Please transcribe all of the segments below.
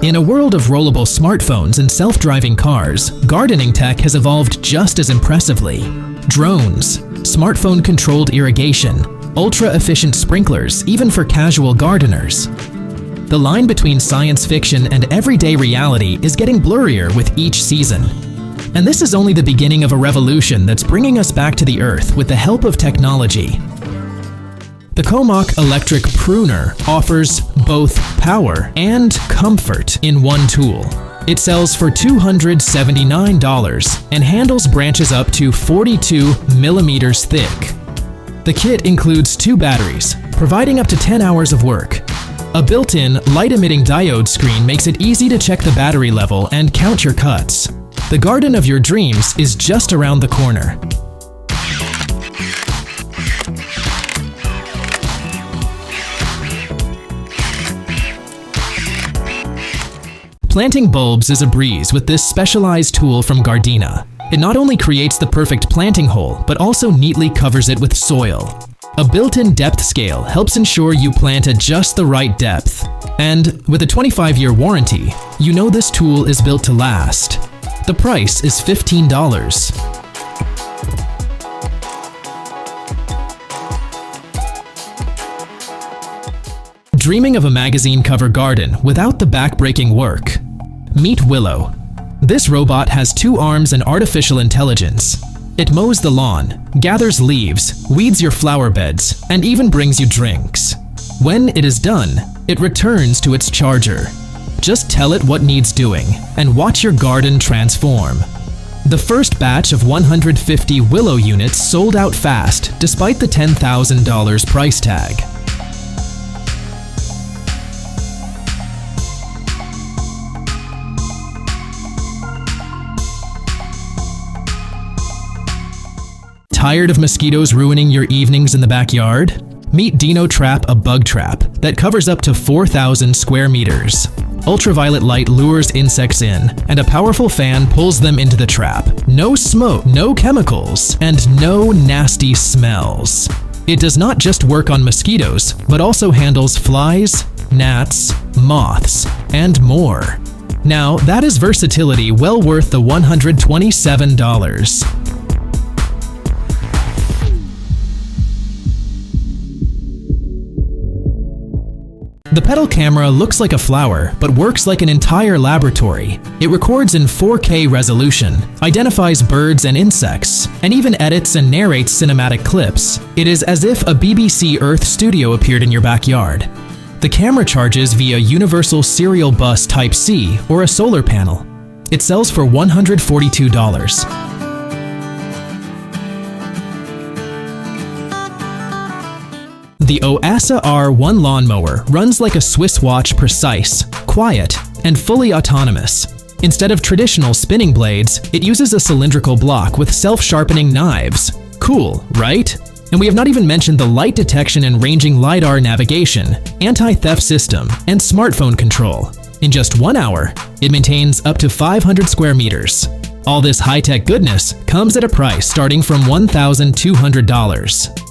In a world of rollable smartphones and self-driving cars, gardening tech has evolved just as impressively. Drones, smartphone-controlled irrigation, ultra-efficient sprinklers, even for casual gardeners. The line between science fiction and everyday reality is getting blurrier with each season. And this is only the beginning of a revolution that's bringing us back to the earth with the help of technology. The KOMOK electric pruner offers both power and comfort in one tool. It sells for $279 and handles branches up to 42 millimeters thick. The kit includes 2 batteries, providing up to 10 hours of work. A built-in light-emitting diode screen makes it easy to check the battery level and count your cuts. The garden of your dreams is just around the corner. Planting bulbs is a breeze with this specialized tool from Gardena. It not only creates the perfect planting hole, but also neatly covers it with soil. A built-in depth scale helps ensure you plant at just the right depth. And with a 25-year warranty, you know this tool is built to last. The price is $15. Dreaming of a magazine cover garden without the back-breaking work? Meet WILLOW. This robot has 2 arms and artificial intelligence. It mows the lawn, gathers leaves, weeds your flower beds, and even brings you drinks. When it is done, it returns to its charger. Just tell it what needs doing, and watch your garden transform. The first batch of 150 WILLOW units sold out fast, despite the $10,000 price tag. Tired of mosquitoes ruining your evenings in the backyard? Meet Dynatrap, a bug trap that covers up to 4,000 square meters. Ultraviolet light lures insects in, and a powerful fan pulls them into the trap. No smoke, no chemicals, and no nasty smells. It does not just work on mosquitoes, but also handles flies, gnats, moths, and more. Now, that is versatility well worth the $127. The Petal camera looks like a flower, but works like an entire laboratory. It records in 4K resolution, identifies birds and insects, and even edits and narrates cinematic clips. It is as if a BBC Earth studio appeared in your backyard. The camera charges via Universal Serial Bus Type-C or a solar panel. It sells for $142. The Oasa R1 lawnmower runs like a Swiss watch, precise, quiet, and fully autonomous. Instead of traditional spinning blades, it uses a cylindrical block with self-sharpening knives. Cool, right? And we have not even mentioned the light detection and ranging LiDAR navigation, anti-theft system, and smartphone control. In just 1 hour, it maintains up to 500 square meters. All this high-tech goodness comes at a price starting from $1,200.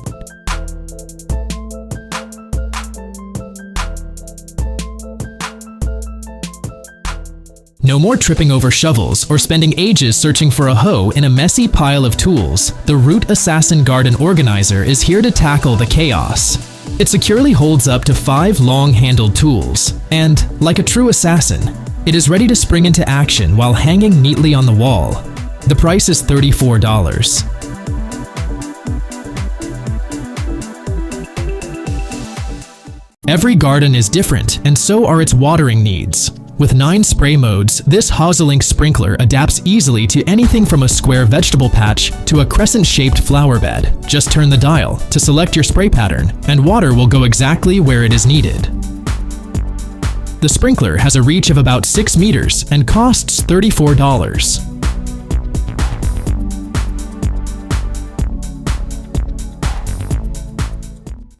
No more tripping over shovels or spending ages searching for a hoe in a messy pile of tools. The Root Assassin Garden Organizer is here to tackle the chaos. It securely holds up to 5 long-handled tools, and, like a true assassin, it is ready to spring into action while hanging neatly on the wall. The price is $34. Every garden is different, and so are its watering needs. With 9 spray modes, this Hoselink Sprinkler adapts easily to anything from a square vegetable patch to a crescent-shaped flower bed. Just turn the dial to select your spray pattern, and water will go exactly where it is needed. The sprinkler has a reach of about 6 meters and costs $34.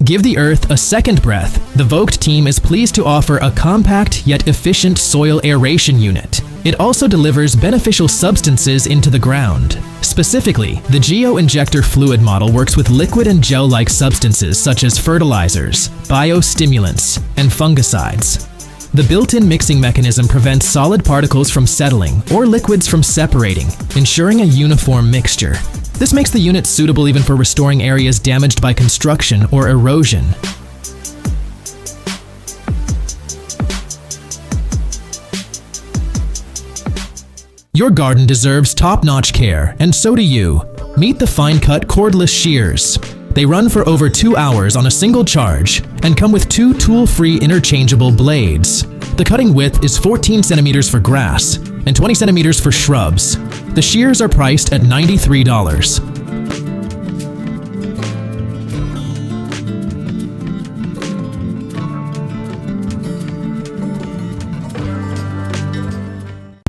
Give the earth a second breath. The VOGT team is pleased to offer a compact yet efficient soil aeration unit. It also delivers beneficial substances into the ground. Specifically, the Geo Injector fluid model works with liquid and gel-like substances such as fertilizers, biostimulants, and fungicides. The built-in mixing mechanism prevents solid particles from settling or liquids from separating, ensuring a uniform mixture. This makes the unit suitable even for restoring areas damaged by construction or erosion. Your garden deserves top-notch care, and so do you. Meet the FineCut cordless shears. They run for over 2 hours on a single charge and come with 2 tool-free interchangeable blades. The cutting width is 14 centimeters for grass and 20 centimeters for shrubs. The shears are priced at $93.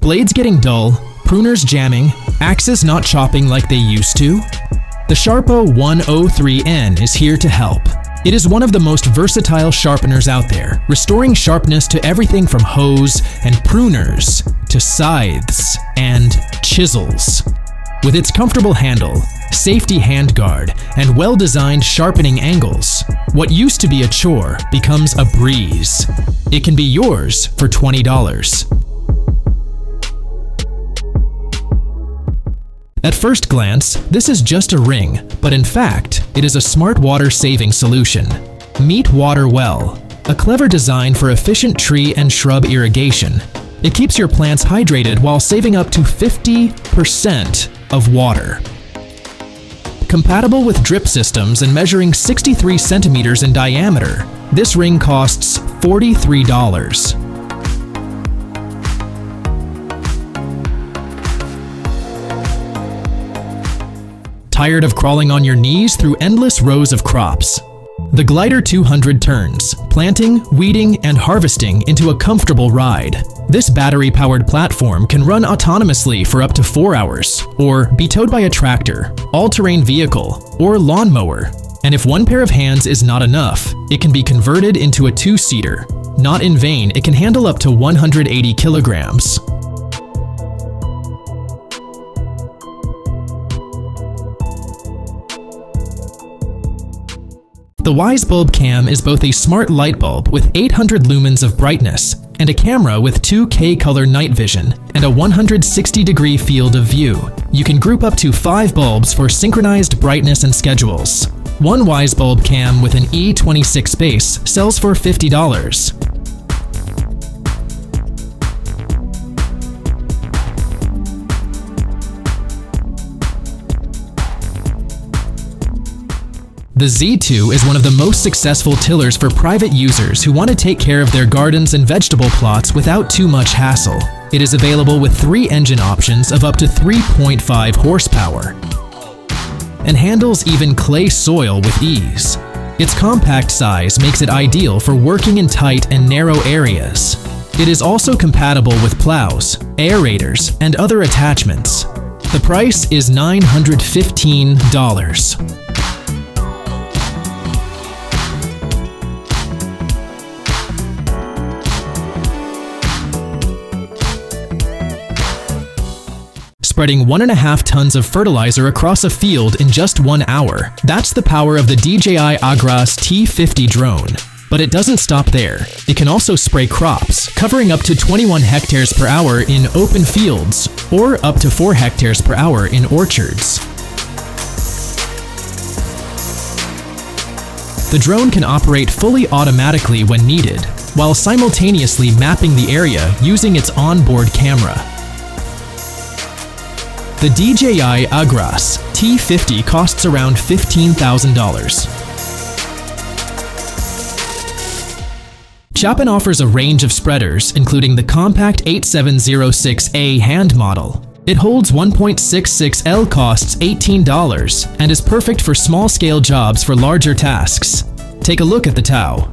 Blades getting dull, pruners jamming, axes not chopping like they used to? The SHARPAL 103N is here to help. It is one of the most versatile sharpeners out there, restoring sharpness to everything from hoes and pruners to scythes and chisels. With its comfortable handle, safety handguard, and well-designed sharpening angles, what used to be a chore becomes a breeze. It can be yours for $20. At first glance, this is just a ring, but in fact, it is a smart water-saving solution. Meet WaterWell, a clever design for efficient tree and shrub irrigation. It keeps your plants hydrated while saving up to 50% of water. Compatible with drip systems and measuring 63 centimeters in diameter, this ring costs $43. Tired of crawling on your knees through endless rows of crops? The Glider 200 turns planting, weeding, and harvesting into a comfortable ride. This battery-powered platform can run autonomously for up to 4 hours, or be towed by a tractor, all-terrain vehicle, or lawnmower. And if one pair of hands is not enough, it can be converted into a 2-seater. Not in vain, it can handle up to 180 kilograms. The Wyze Bulb Cam is both a smart light bulb with 800 lumens of brightness and a camera with 2K color night vision and a 160-degree field of view. You can group up to 5 bulbs for synchronized brightness and schedules. One Wyze Bulb Cam with an E26 base sells for $50. The Z2 is one of the most successful tillers for private users who want to take care of their gardens and vegetable plots without too much hassle. It is available with 3 engine options of up to 3.5 horsepower and handles even clay soil with ease. Its compact size makes it ideal for working in tight and narrow areas. It is also compatible with plows, aerators, and other attachments. The price is $915. Spreading 1.5 tons of fertilizer across a field in just 1 hour. That's the power of the DJI Agras T50 drone. But it doesn't stop there. It can also spray crops, covering up to 21 hectares per hour in open fields, or up to 4 hectares per hour in orchards. The drone can operate fully automatically when needed, while simultaneously mapping the area using its onboard camera. The DJI Agras T50 costs around $15,000. Chapin offers a range of spreaders, including the compact 8706A hand model. It holds 1.66 L, costs $18, and is perfect for small-scale jobs for larger tasks. Take a look at the tow.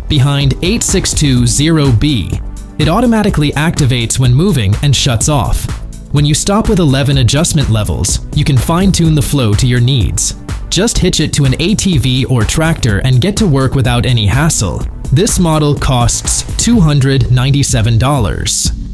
Behind 8620B, it automatically activates when moving and shuts off. When you stop with 11 adjustment levels, you can fine-tune the flow to your needs. Just hitch it to an ATV or tractor and get to work without any hassle. This model costs $297.